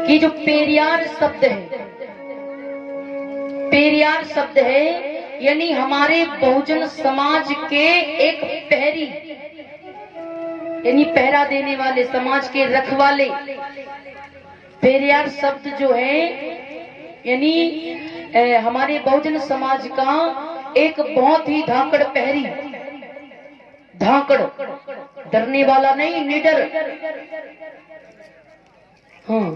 कि जो पेरियार शब्द है, पेरियार शब्द है यानी हमारे बहुजन समाज के एक पहरी, यानी पहरा देने वाले, समाज के रखवाले। पेरियार शब्द जो है यानी हमारे बहुजन समाज का एक बहुत ही धाकड़ पहरी, धाकड़, डरने वाला नहीं, निडर। हाँ,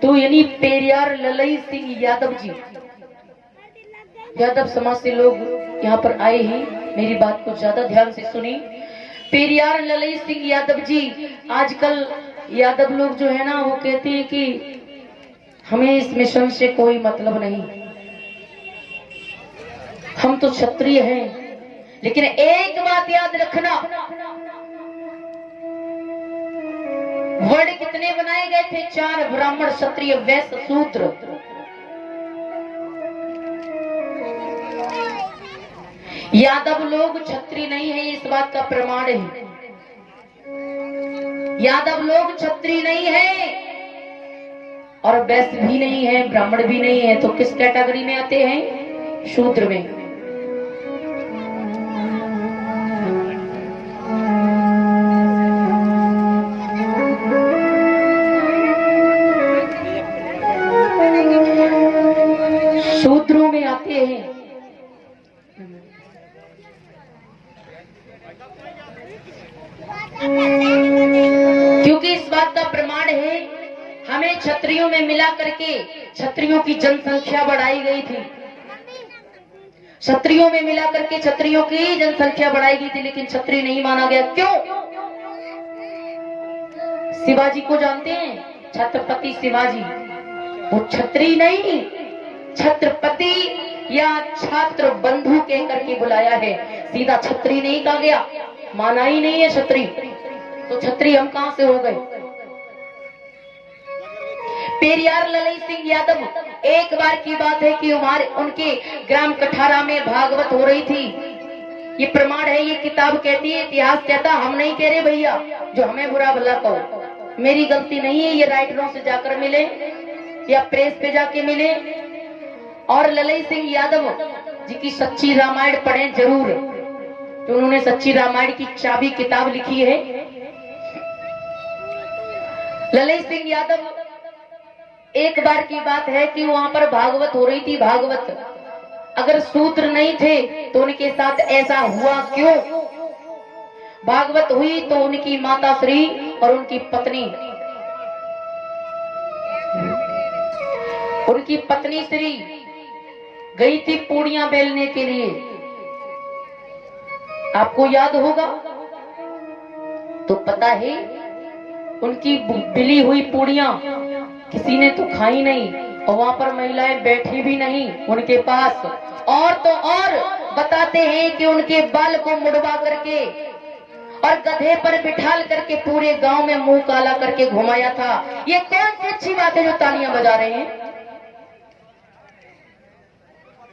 तो यानी पेरियार ललई सिंह यादव जी, यादव समाज से लोग यहाँ पर आए हैं, मेरी बात को ज्यादा ध्यान से सुनी। पेरियार ललई सिंह यादव जी, आजकल यादव लोग जो है ना वो कहते हैं कि हमें इस मिशन से कोई मतलब नहीं, हम तो क्षत्रिय हैं। लेकिन एक बात याद रखना, वर्ण कितने बनाए गए थे? 4, ब्राह्मण, क्षत्रिय, वैश्य, शूद्र। यादव लोग क्षत्रिय नहीं है, इस बात का प्रमाण है। यादव लोग क्षत्रिय नहीं है और वैश्य भी नहीं है, ब्राह्मण भी नहीं है, तो किस कैटेगरी में आते हैं? शूद्र में। शूद्रों में आते हैं। क्योंकि इस बात का प्रमाण है, हमें क्षत्रियों में मिला करके क्षत्रियों की जनसंख्या बढ़ाई गई थी, क्षत्रियों में मिला करके क्षत्रियों की जनसंख्या बढ़ाई गई थी, लेकिन क्षत्रिय नहीं माना गया। क्यों? शिवाजी को जानते हैं? छत्रपति शिवाजी, वो क्षत्रिय नहीं, छत्रपति या छात्र बंधु कह करके बुलाया है, सीधा क्षत्रिय नहीं कहा गया, माना ही नहीं है क्षत्रिय। तो क्षत्रिय हम कहां से हो गए? पेरियार ललई सिंह यादव, एक बार की बात है कि उनके ग्राम कठारा में भागवत हो रही थी। ये प्रमाण है, ये किताब कहती है, इतिहास कहता, हम नहीं कह रहे भैया, जो हमें बुरा भला कहो, मेरी गलती नहीं है। ये राइटरों से जाकर मिले या प्रेस पे जाके मिले, और ललई सिंह यादव जी की सच्ची रामायण पढ़ें जरूर, तो उन्होंने सच्ची रामायण की चाबी किताब लिखी है। ललई सिंह यादव, एक बार की बात है कि वहां पर भागवत हो रही थी। भागवत, अगर शूद्र नहीं थे तो उनके साथ ऐसा हुआ क्यों? भागवत हुई तो उनकी माता श्री और उनकी पत्नी श्री गई थी पूड़ियां बेलने के लिए। आपको याद होगा तो पता है, उनकी बिली हुई पूड़ियां किसी ने तो खाई नहीं, और वहां पर महिलाएं बैठी भी नहीं उनके पास। और तो और बताते हैं कि उनके बाल को मुड़वा करके और गधे पर बिठाल करके पूरे गांव में मुंह काला करके घुमाया था। ये कौन सी अच्छी बात है जो तालियां बजा रहे हैं?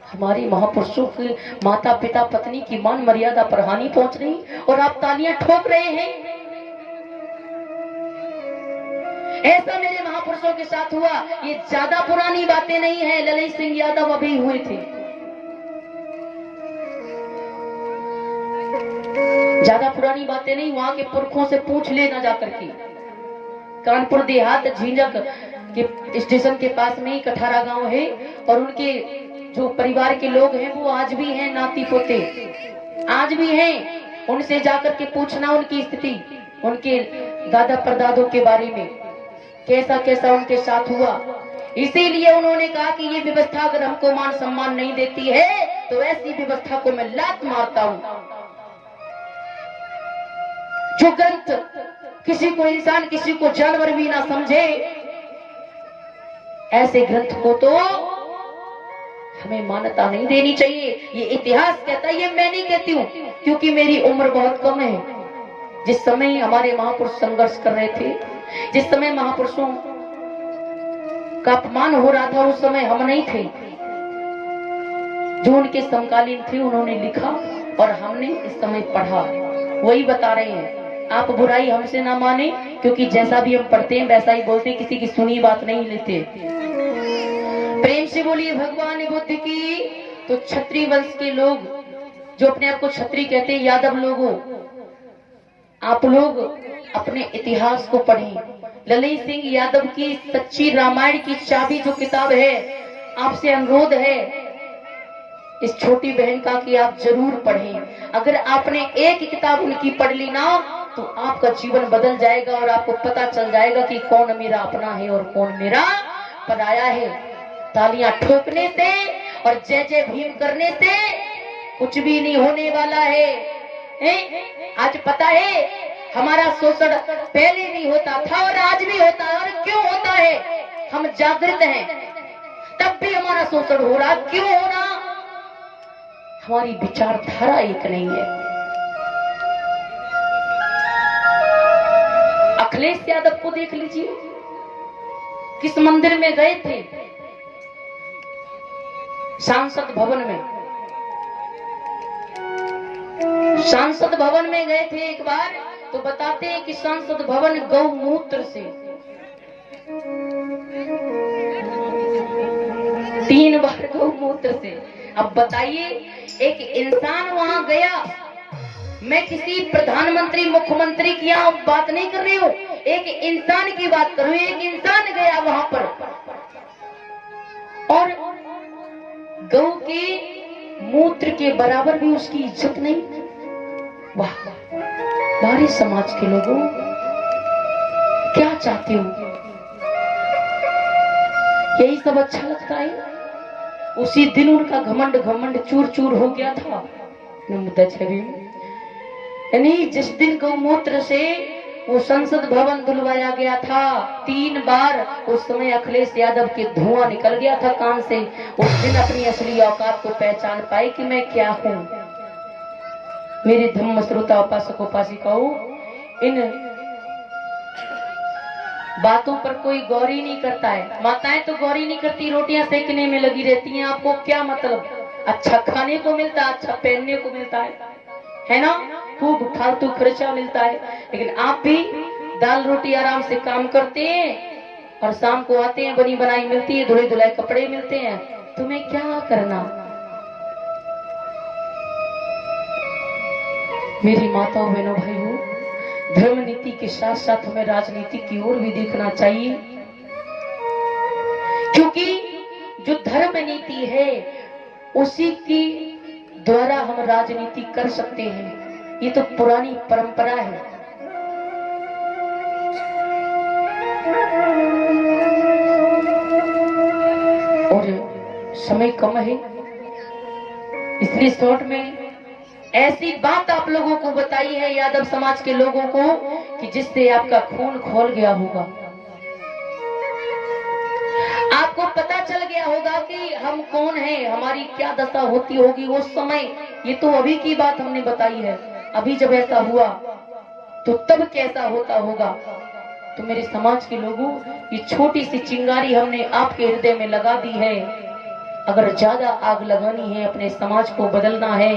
हमारी महापुरुषों की माता पिता पत्नी की मान मर्यादा पर हानि पहुंच रही और आप तालियां ठोक रहे हैं। ऐसा मेरे महापुरुषों के साथ हुआ। ये ज्यादा पुरानी बातें नहीं है, ललई सिंह यादव अभी हुए थे, ज्यादा पुरानी बातें नहीं। वहां के पुरखों से पूछ लेना जाकर के। कानपुर देहात झिंझक के स्टेशन के पास में ही कठारा गांव है, और उनके जो परिवार के लोग हैं वो आज भी हैं, नाती पोते आज भी हैं। उनसे जाकर के पूछना उनकी स्थिति, उनके दादा परदादों के बारे में, कैसा कैसा उनके साथ हुआ। इसीलिए उन्होंने कहा कि ये व्यवस्था अगर हमको मान सम्मान नहीं देती है तो ऐसी व्यवस्था को मैं लात मारता हूं। जो ग्रंथ किसी को इंसान, किसी को जानवर भी ना समझे, ऐसे ग्रंथ को तो हमें मान्यता नहीं देनी चाहिए। ये इतिहास कहता है, ये मैं नहीं कहती हूँ, क्योंकि मेरी उम्र बहुत कम है। जिस समय हमारे महापुरुष संघर्ष कर रहे थे, जिस समय महापुरुषों का अपमान हो रहा था, उस समय हम नहीं थे। जो उनके समकालीन थे उन्होंने लिखा और हमने इस समय पढ़ा, वही बता रहे हैं। आप बुराई हमसे ना माने, क्योंकि जैसा भी हम पढ़ते हैं वैसा ही बोलते हैं, किसी की सुनी बात नहीं लेते। प्रेम से बोलिए भगवान बुद्ध की। तो क्षत्रिय वंश के लोग जो अपने आप को क्षत्रिय कहते हैं, यादव लोगों, आप लोग अपने इतिहास को पढ़ें। ललित सिंह यादव की सच्ची रामायण की चाबी जो किताब है, आपसे अनुरोध है इस छोटी बहन का कि आप जरूर पढ़ें। अगर आपने एक किताब उनकी पढ़ ली ना, तो आपका जीवन बदल जाएगा और आपको पता चल जाएगा कि कौन मेरा अपना है और कौन मेरा पराया है। तालियां ठोकने से और जय जय भीम करने से कुछ भी नहीं होने वाला है? आज पता है हमारा शोषण पहले नहीं होता था और आज भी होता है। और क्यों होता है? हम जागृत हैं तब भी हमारा शोषण हो रहा। क्यों हो रहा? हमारी विचारधारा एक नहीं है। अखिलेश यादव को देख लीजिए, किस मंदिर में गए थे? सांसद भवन में। सांसद भवन में गए थे एक बार, तो बताते हैं कि सांसद भवन गौमूत्र से 3 बार गौमूत्र से। अब बताइए, एक इंसान वहां गया, मैं किसी प्रधानमंत्री मुख्यमंत्री की यहाँ बात नहीं कर रही हूँ, एक इंसान की बात कर रही हूँ। एक इंसान गया वहां पर और गौ के मूत्र के बराबर भी उसकी इज्जत नहीं। वाह, हमारे समाज के लोगों क्या चाहते हो? यही सब अच्छा लगता है? उसी दिन उनका घमंड चूर चूर हो गया था। यानी जिस दिन गौमूत्र से वो संसद भवन धुलवाया गया था 3 बार, उस समय अखिलेश यादव के धुआं निकल गया था कान से। उस दिन अपनी असली औकात को पहचान पाए कि मैं क्या हूँ। मेरे धम्म श्रोता उपासक उपासिकाओं, इन बातों पर कोई गौर ही नहीं करता है। माताएं तो गौर ही नहीं करती, रोटियां सेकने में लगी रहती हैं। आपको क्या मतलब? अच्छा खाने को मिलता है, अच्छा पहनने को मिलता है ना, खूब फालतू खर्चा मिलता है, लेकिन आप भी दाल रोटी आराम से काम करते हैं और शाम को आते हैं, बनी बनाई मिलती है, धुले धुलाए कपड़े मिलते हैं। तुम्हें क्या करना? मेरी माताओं बहनों भाइयों, धर्म नीति के साथ साथ हमें राजनीति की ओर भी देखना चाहिए, क्योंकि जो धर्म नीति है उसी की द्वारा हम राजनीति कर सकते हैं। ये तो पुरानी परंपरा है। और समय कम है, इसलिए शॉर्ट में ऐसी बात आप लोगों को बताई है, यादव समाज के लोगों को, कि जिससे आपका खून खौल गया होगा। आपको पता चल गया होगा कि हम कौन हैं, हमारी क्या दशा होती होगी उस समय। ये तो अभी की बात हमने बताई है, अभी जब ऐसा हुआ तो तब कैसा होता होगा। तो मेरे समाज के लोगों, ये छोटी सी चिंगारी हमने आपके हृदय में लगा दी है। अगर ज्यादा आग लगानी है, अपने समाज को बदलना है,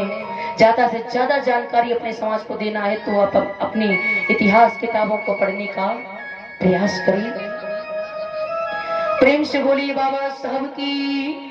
ज्यादा से ज्यादा जानकारी अपने समाज को देना है, तो आप अपनी इतिहास किताबों को पढ़ने का प्रयास करें। प्रेम से बोलिए बाबा साहब की।